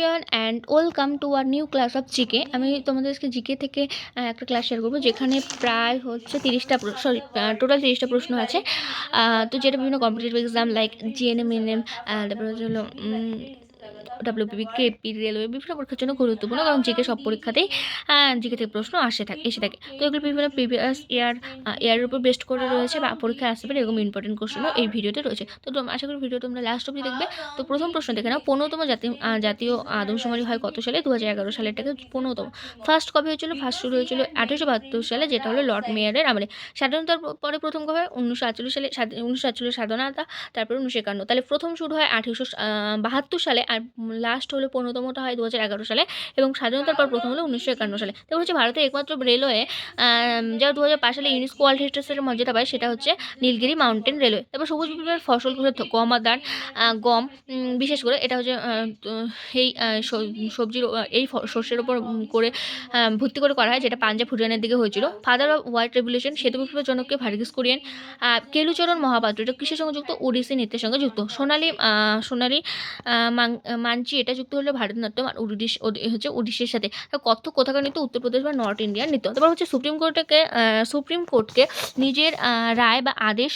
Everyone and welcome to our new class of GK. আমি তোমাদের আজকে জিকে থেকে একটা ক্লাস শেয়ার করবো, যেখানে প্রায় হচ্ছে 30টা সরি টোটাল 30টা প্রশ্ন আছে। তো যেটা বিভিন্ন competitive exam like GNM NM, তারপরে হচ্ছে হলো ডাব্লিউবিপি কেপি রেলওয়ে বিভিন্ন পরীক্ষার জন্য গুরুত্বপূর্ণ, কারণ জিকে সব পরীক্ষাতেই জিকে থেকে প্রশ্ন এসে থাকে। তো এগুলো বিভিন্ন প্রিভিয়াস ইয়ারের উপর বেস্ট করে রয়েছে বা পরীক্ষায় আসতে পারে এরকম ইম্পর্টেন্ট কোশ্চেনও এই ভিডিওতে রয়েছে। তো আশা করি ভিডিও তোমরা লাস্ট অবধি দেখবে। তো প্রথম প্রশ্ন দেখে নাও, 15তম জাতীয় আদমশুমারি হয় কত সালে? 2011 সালেরটাকে 15তম। ফার্স্ট কবে হয়েছিল? ফার্স্ট শুরু হয়েছিল 1872 সালে, যেটা হলো লর্ড মেয়রের আমলে। স্বাধীনতার পরে প্রথম কবে হয়? 1948 সালে। 1948 স্বাধীনতা, তারপরে 1951। তাহলে প্রথম শুরু হয় 1872 সালে, আর লাস্ট হলো 15তমটা হয় 2011 সালে, এবং স্বাধীনতার পর প্রথম হলো 1951 সালে। তো হচ্ছে ভারতের একমাত্র রেলওয়ে যা 2005 সালে ইউনেস্কো ওয়ার্ল্ড হেরিটেজের মর্যাদা পায়, সেটা হচ্ছে নীলগিরি মাউন্টেন রেলওয়ে। তারপর সবুজ বিপ্লবের ফসলগুলো গম আর ধান, গম বিশেষ করে এটা হচ্ছে এই সবজির এই শস্যের ওপর করে ভিত্তি করে করা হয়, যেটা পাঞ্জাব হরিয়ানার দিকে হয়েছিল। ফাদার অফ হোয়াইট রেভলিউশন, সেতু বিপ্লবের জনককে ভার্গিস কুরিয়েন। কেলুচরণ মহাপাত্র, এটা কিসের সঙ্গে যুক্ত? ওড়িশি নৃত্যের সঙ্গে যুক্ত। সোনালী মাঞ্চি, এটা যুক্ত হলো ভারতনাট্যম আর হচ্ছে ওড়িশির সাথে। কত্থক কোথাকার নৃত্য? উত্তরপ্রদেশ বা নর্থ ইন্ডিয়ান নৃত্য। তারপর হচ্ছে সুপ্রিম কোর্টকে নিজের রায় বা আদেশ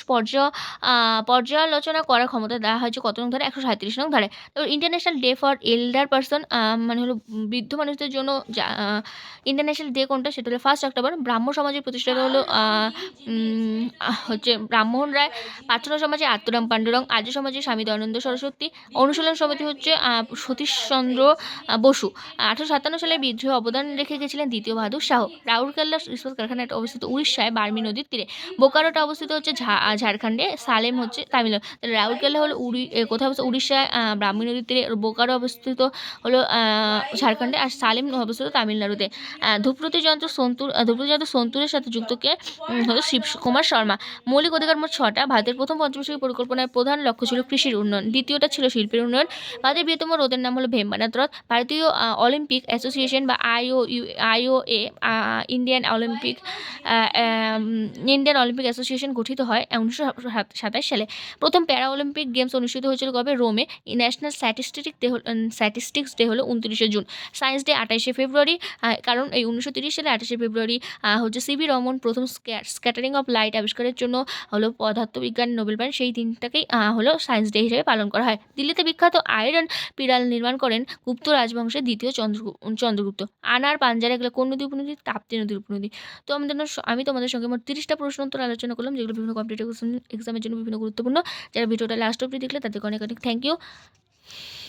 পর্যালোচনা করার ক্ষমতা দেওয়া হয়েছে কত নং ধারে? 137 নং ধারে। তারপর ইন্টারন্যাশনাল ডে ফর এল্ডার পারসন, মানে হলো বৃদ্ধ মানুষদের জন্য ইন্টারন্যাশনাল ডে কোনটা? সেটা হলো 1 অক্টোবর। ব্রাহ্ম সমাজের প্রতিষ্ঠাতা হলো হচ্ছে ব্রাহ্মণ রায়। প্রার্থনা সমাজে আত্মরাম পাণ্ডুরং। আর্য সমাজে স্বামী দয়ানন্দ সরস্বতী। অনুশীলন সমিতি হচ্ছে সতীশচন্দ্র বসু। 1857 সালে বিদ্রোহে অবদান রেখে গেছিলেন দ্বিতীয় বাহাদুর শাহ। রাউরকেল্লা ইস্পাত কারখানাটা অবস্থিত উড়িষ্যায় বার্মি নদীর তীরে। বোকারোটা অবস্থিত হচ্ছে ঝাড়খণ্ডে। সালেম হচ্ছে তামিলনাড়ু। রাউরকেল্লা হলো কোথায় অবস্থিত? উড়িষ্যায় ব্রাহ্মী নদীর তীরে। বোকারো অবস্থিত হলো ঝাড়খণ্ডে, আর সালেম অবস্থিত তামিলনাড়ুতে। ধ্রুপদী যন্ত্র সন্তুরের সাথে যুক্ত কে? হলো শিবকুমার শর্মা। মৌলিক অধিকার মোট 6টা। ভারতের প্রথম পঞ্চবার্ষিকী পরিকল্পনার প্রধান লক্ষ্য ছিল কৃষির উন্নয়ন, দ্বিতীয়টা ছিল শিল্পের উন্নয়ন। ভারতের বৃহত্তম হ্রদের নাম হলো ভেম্বানাথ হ্রদ। ভারতীয় অলিম্পিক অ্যাসোসিয়েশন বা আইওএ ইন্ডিয়ান অলিম্পিক অ্যাসোসিয়েশন গঠিত হয় 1927 সালে। প্রথম প্যারা অলিম্পিক গেমস অনুষ্ঠিত হয়েছিল কবে? রোমে। ন্যাশনাল স্ট্যাটিস্টিক্স ডে হলো 29শে জুন। সায়েন্স ডে 28শে ফেব্রুয়ারি, কারণ এই 1930 সালে 28শে ফেব্রুয়ারি হচ্ছে সিভি রমন প্রথম স্ক্যাটারিং অফ লাইট আবিষ্কারের জন্য হলো পদার্থবিজ্ঞান নোবেল পান। সেই দিনটাকেই হলো সায়েন্স ডে হিসেবে পালন করা হয়। দিল্লিতে বিখ্যাত আয়রন পিরাল নির্মাণ করেন গুপ্ত রাজবংশের দ্বিতীয় চন্দ্রগুপ্ত। আনার পাঞ্জারা, এগুলো কোন নদী উপনদী? তাপ্তি নদীর উপনদী। তো আমি তোমাদের সঙ্গে মোট 30টা প্রশ্ন উত্তর আলোচনা করলাম, যেগুলো বিভিন্ন কম্পিটিটিভ এক্সামের জন্য বিভিন্ন গুরুত্বপূর্ণ। যারা ভিডিওটা লাস্ট অবধি দেখলে তাদেরকে অনেক অনেক থ্যাংক ইউ।